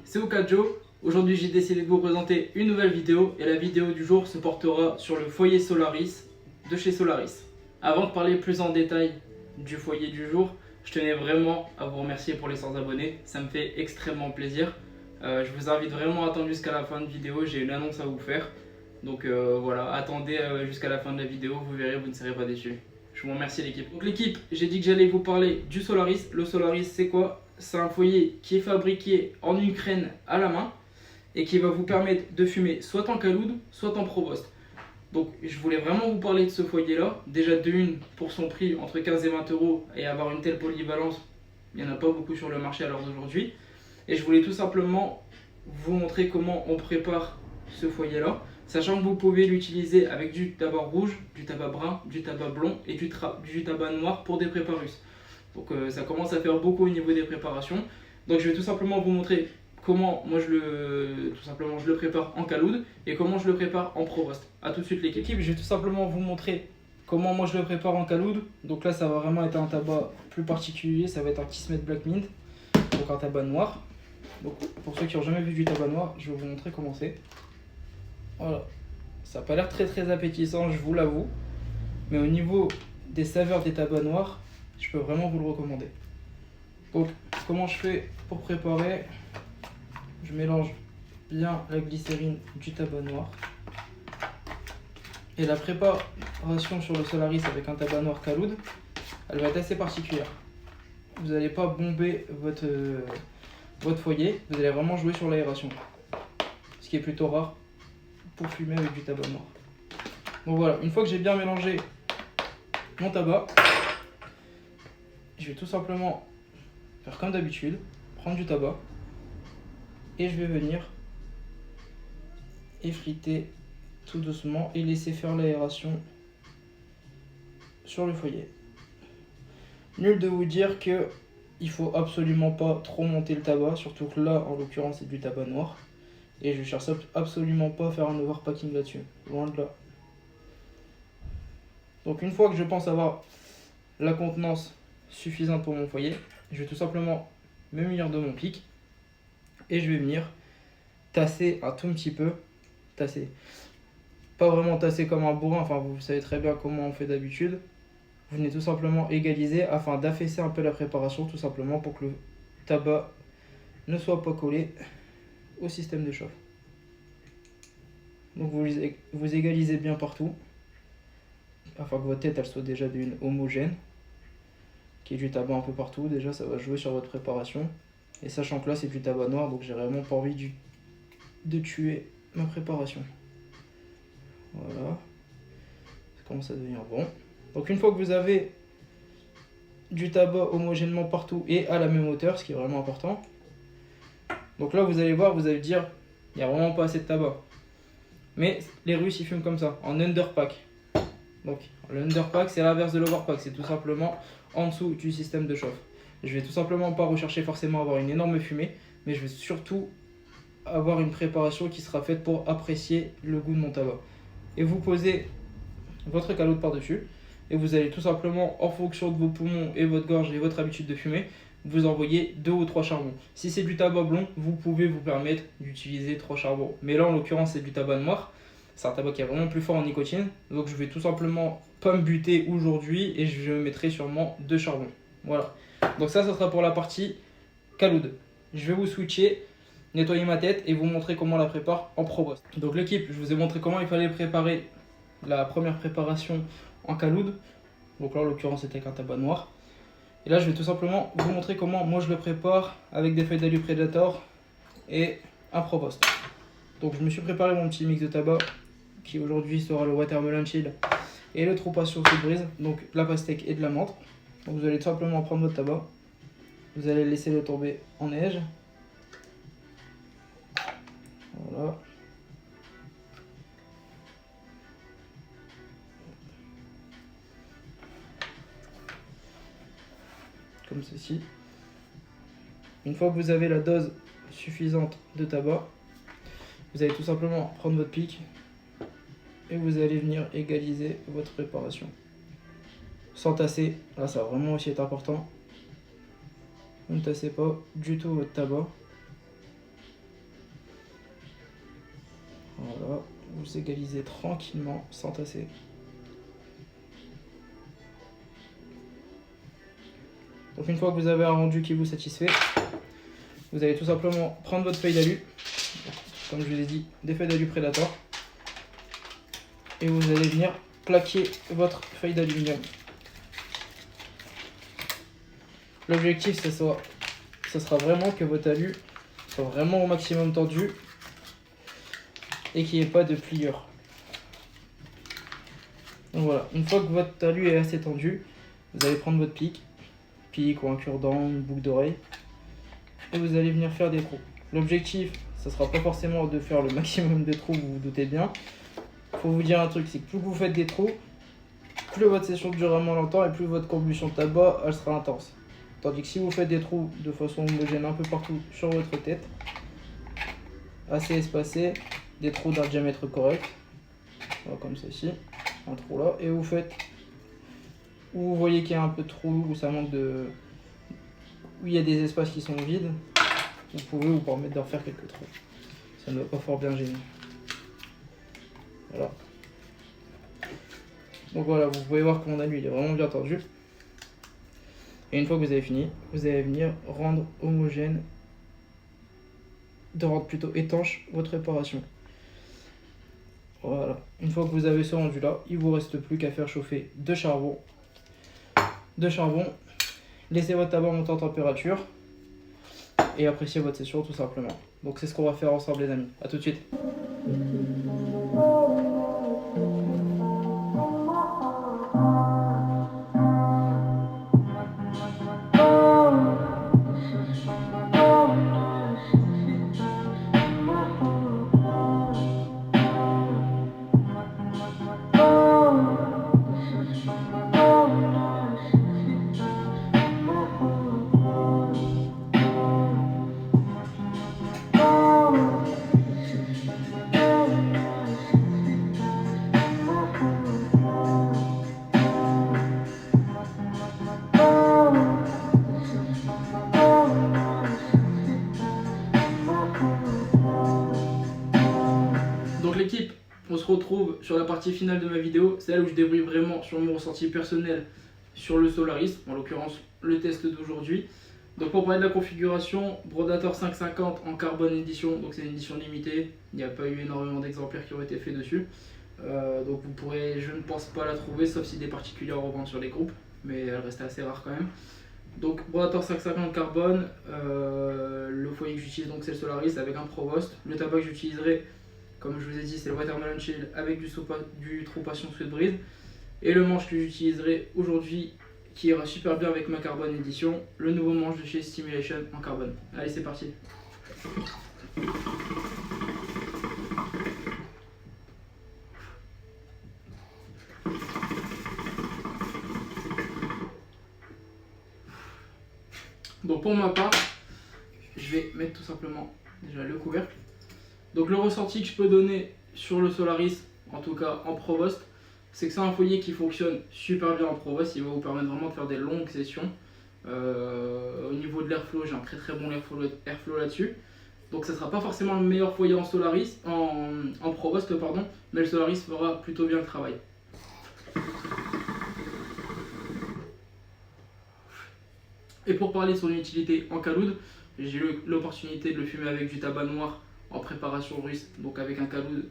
c'est Okajo. Aujourd'hui j'ai décidé de vous présenter une nouvelle vidéo et la vidéo du jour se portera sur le foyer Solaris de chez Solaris. Avant de parler plus en détail du foyer du jour, je tenais vraiment à vous remercier pour les 100 abonnés, ça me fait extrêmement plaisir. Je vous invite vraiment à attendre jusqu'à la fin de la vidéo, j'ai une annonce à vous faire. Donc voilà, attendez jusqu'à la fin de la vidéo, vous verrez, vous ne serez pas déçus. Je vous remercie l'équipe. Donc l'équipe, j'ai dit que j'allais vous parler du Solaris. Le Solaris c'est quoi? C'est un foyer qui est fabriqué en Ukraine à la main et qui va vous permettre de fumer soit en caloud, soit en Provost. Donc je voulais vraiment vous parler de ce foyer là. Déjà de une, pour son prix entre 15 et 20 euros et avoir une telle polyvalence, il n'y en a pas beaucoup sur le marché à l'heure d'aujourd'hui. Et je voulais tout simplement vous montrer comment on prépare ce foyer là, sachant que vous pouvez l'utiliser avec du tabac rouge, du tabac brun, du tabac blond et du tabac noir pour des préparus. Donc ça commence à faire beaucoup au niveau des préparations. Donc je vais tout simplement vous montrer comment moi je le prépare en caloud et comment je le prépare en Provost. A tout de suite l'équipe, je vais tout simplement vous montrer comment moi je le prépare en caloud. Donc là ça va vraiment être un tabac plus particulier, ça va être un Kismet Black Mint, donc un tabac noir. Donc pour ceux qui n'ont jamais vu du tabac noir, je vais vous montrer comment c'est. Voilà, ça n'a pas l'air très appétissant, je vous l'avoue, mais au niveau des saveurs des tabacs noirs, je peux vraiment vous le recommander. Donc comment je fais pour préparer? Je mélange bien la glycérine du tabac noir. Et la préparation sur le Solaris avec un tabac noir caloud, elle va être assez particulière. Vous n'allez pas bomber votre foyer, vous allez vraiment jouer sur l'aération. Ce qui est plutôt rare pour fumer avec du tabac noir. Donc voilà, une fois que j'ai bien mélangé mon tabac, je vais tout simplement faire comme d'habitude, prendre du tabac et je vais venir effriter tout doucement et laisser faire l'aération sur le foyer. Nul de vous dire que il faut absolument pas trop monter le tabac, surtout que là en l'occurrence c'est du tabac noir et je cherche absolument pas à faire un overpacking là-dessus, loin de là. Donc une fois que je pense avoir la contenance suffisante pour mon foyer, je vais tout simplement me munir de mon pic et je vais venir tasser un tout petit peu, tasser, pas vraiment tasser comme un bourrin, enfin vous savez très bien comment on fait d'habitude. Vous venez tout simplement égaliser afin d'affaisser un peu la préparation, tout simplement pour que le tabac ne soit pas collé au système de chauffe. Donc vous égalisez bien partout afin que votre tête elle soit déjà d'une homogène, qu'il y ait du tabac un peu partout. Déjà ça va jouer sur votre préparation, et sachant que là c'est du tabac noir, donc j'ai vraiment pas envie de tuer ma préparation. Voilà, ça commence à devenir bon. Donc une fois que vous avez du tabac homogènement partout et à la même hauteur, ce qui est vraiment important, donc là vous allez voir, vous allez dire il n'y a vraiment pas assez de tabac. Mais les Russes ils fument comme ça, en underpack. Donc le underpack c'est l'inverse de l'overpack, c'est tout simplement en dessous du système de chauffe. Je vais tout simplement pas rechercher forcément avoir une énorme fumée, mais je vais surtout avoir une préparation qui sera faite pour apprécier le goût de mon tabac. Et vous posez votre calotte par-dessus, et vous allez tout simplement, en fonction de vos poumons et votre gorge et votre habitude de fumer, vous envoyer 2 ou 3 charbons. Si c'est du tabac blond, vous pouvez vous permettre d'utiliser 3 charbons. Mais là en l'occurrence c'est du tabac noir, c'est un tabac qui est vraiment plus fort en nicotine, donc je vais tout simplement pas me buter aujourd'hui et je mettrai sûrement 2 charbons. Voilà, donc ça sera pour la partie caloud. Je vais vous switcher, nettoyer ma tête et vous montrer comment on la prépare en Provost. Donc l'équipe, je vous ai montré comment il fallait préparer la première préparation en caloud. Donc là en l'occurrence c'était avec un tabac noir. Et là je vais tout simplement vous montrer comment moi je le prépare avec des feuilles d'Alu Predator et un Provost. Donc je me suis préparé mon petit mix de tabac qui aujourd'hui sera le Watermelon Chill et le True Passion Sous Brise, donc la pastèque et de la menthe. Donc vous allez tout simplement prendre votre tabac, vous allez laisser le tomber en neige. Voilà. Comme ceci. Une fois que vous avez la dose suffisante de tabac, vous allez tout simplement prendre votre pic et vous allez venir égaliser votre préparation. Sans tasser, là ça va vraiment aussi être important. Vous ne tassez pas du tout votre tabac. vous égalisez tranquillement sans tasser. Donc une fois que vous avez un rendu qui vous satisfait, vous allez tout simplement prendre votre feuille d'alu, comme je vous ai dit, des feuilles d'alu Predator, et vous allez venir plaquer votre feuille d'aluminium. L'objectif, ce sera vraiment que votre alu soit vraiment au maximum tendu et qu'il n'y ait pas de pliure. Donc voilà, une fois que votre alu est assez tendu, vous allez prendre votre pic ou un cure-dent, une boucle d'oreille, et vous allez venir faire des trous. L'objectif, ce sera pas forcément de faire le maximum de trous, vous vous doutez bien. Faut vous dire un truc, c'est que plus vous faites des trous, plus votre session durera moins longtemps et plus votre combustion de tabac elle sera intense. Tandis que si vous faites des trous de façon homogène un peu partout sur votre tête, assez espacés, des trous d'un diamètre correct, voilà, comme ceci, un trou là, et vous faites où vous voyez qu'il y a un peu de trou, où ça manque de, où il y a des espaces qui sont vides, vous pouvez vous permettre d'en faire quelques trous. Ça ne va pas fort bien gêner. Voilà. Donc voilà, vous pouvez voir que mon alu il est vraiment bien tendu. Et une fois que vous avez fini, vous allez venir rendre homogène, de rendre plutôt étanche votre réparation. Voilà. Une fois que vous avez ce rendu là, il vous reste plus qu'à faire chauffer de charbon. Laissez votre tabac monter en température et appréciez votre session tout simplement. Donc c'est ce qu'on va faire ensemble les amis. A tout de suite. Donc l'équipe, on se retrouve sur la partie finale de ma vidéo, c'est là où je débriefe vraiment sur mon ressenti personnel sur le Solaris, en l'occurrence le test d'aujourd'hui. Donc pour parler de la configuration, Brodator 550 en carbone édition, donc c'est une édition limitée, il n'y a pas eu énormément d'exemplaires qui ont été faits dessus. Donc vous pourrez, je ne pense pas la trouver, sauf si des particuliers en revendent sur les groupes, mais elle reste assez rare quand même. Donc Brodator 550 carbone, le foyer que j'utilise donc c'est le Solaris avec un Provost. Le tabac que j'utiliserai, comme je vous ai dit, c'est le Watermelon Chill avec du True Passion Sweet Breeze. Et le manche que j'utiliserai aujourd'hui, qui ira super bien avec ma carbone édition, le nouveau manche de chez Stimulation en carbone. Allez, c'est parti. Donc pour ma part, je vais mettre tout simplement déjà le couvercle. Donc le ressenti que je peux donner sur le Solaris, en tout cas en Provost, c'est que c'est un foyer qui fonctionne super bien en Provost. Il va vous permettre vraiment de faire des longues sessions. Au niveau de l'airflow, j'ai un très bon airflow là-dessus. Donc ça ne sera pas forcément le meilleur foyer en Solaris, en Provost, pardon, mais le Solaris fera plutôt bien le travail. Et pour parler de son utilité en caloud, j'ai eu l'opportunité de le fumer avec du tabac noir en préparation russe, donc avec un caloud,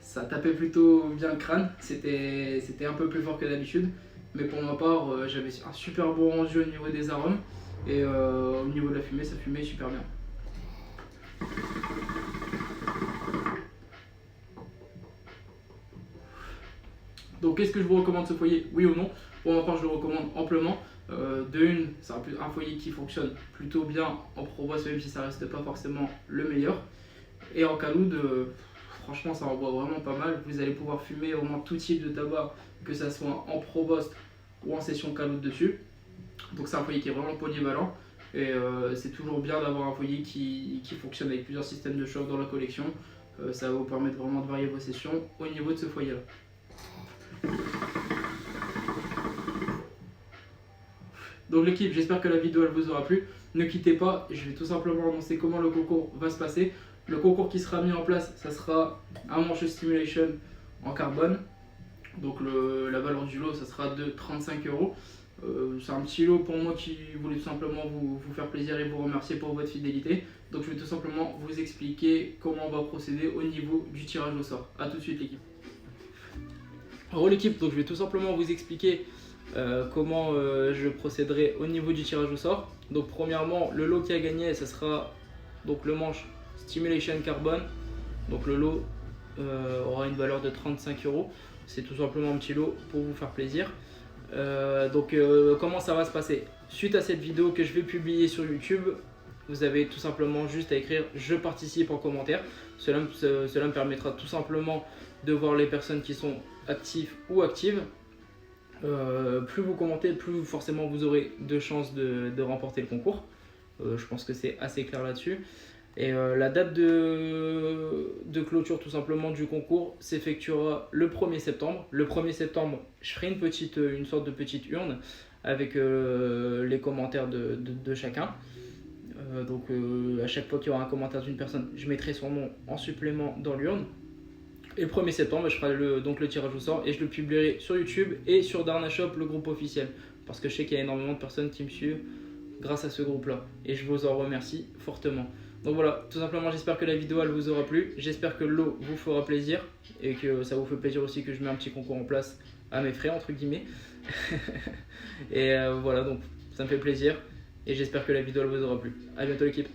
ça tapait plutôt bien le crâne, c'était un peu plus fort que d'habitude, mais pour ma part, j'avais un super bon rendu au niveau des arômes, et au niveau de la fumée, ça fumait super bien. Donc est-ce que je vous recommande ce foyer, oui ou non? Pour ma part, je le recommande amplement. De une, c'est un foyer qui fonctionne plutôt bien en Provost, même si ça reste pas forcément le meilleur. Et en caloud, franchement, ça envoie vraiment pas mal. Vous allez pouvoir fumer vraiment tout type de tabac, que ça soit en Provost ou en session caloud dessus. Donc c'est un foyer qui est vraiment polyvalent. Et c'est toujours bien d'avoir un foyer qui fonctionne avec plusieurs systèmes de chauffe dans la collection. Ça va vous permettre vraiment de varier vos sessions au niveau de ce foyer-là. Donc l'équipe, j'espère que la vidéo elle vous aura plu. Ne quittez pas, je vais tout simplement annoncer comment le concours va se passer. Le concours qui sera mis en place, ça sera un manche stimulation en carbone. Donc la valeur du lot, ça sera de 35 €. C'est un petit lot pour moi qui voulait tout simplement vous faire plaisir et vous remercier pour votre fidélité. Donc je vais tout simplement vous expliquer comment on va procéder au niveau du tirage au sort. A tout de suite l'équipe. Alors l'équipe, donc je vais tout simplement vous expliquer comment je procéderai au niveau du tirage au sort. Donc premièrement, le lot qui a gagné, ça sera donc le manche Stimulation Carbone. Donc le lot aura une valeur de 35 €. C'est tout simplement un petit lot pour vous faire plaisir. Comment ça va se passer? Suite à cette vidéo que je vais publier sur YouTube, vous avez tout simplement juste à écrire je participe en commentaire. Cela me permettra tout simplement de voir les personnes qui sont actives ou actives. Plus vous commentez, plus forcément vous aurez de chances de remporter le concours. Je pense que c'est assez clair là-dessus. Et la date de clôture tout simplement du concours s'effectuera le 1er septembre. Le 1er septembre, je ferai une sorte de petite urne avec les commentaires de chacun. À chaque fois qu'il y aura un commentaire d'une personne, je mettrai son nom en supplément dans l'urne. Et le 1er septembre, je ferai le tirage au sort et je le publierai sur YouTube et sur Darna Shop, le groupe officiel. Parce que je sais qu'il y a énormément de personnes qui me suivent grâce à ce groupe-là. Et je vous en remercie fortement. Donc voilà, tout simplement j'espère que la vidéo elle vous aura plu. J'espère que le lot vous fera plaisir. Et que ça vous fait plaisir aussi que je mets un petit concours en place à mes frais entre guillemets. Et voilà, donc ça me fait plaisir. Et j'espère que la vidéo elle vous aura plu. A bientôt l'équipe.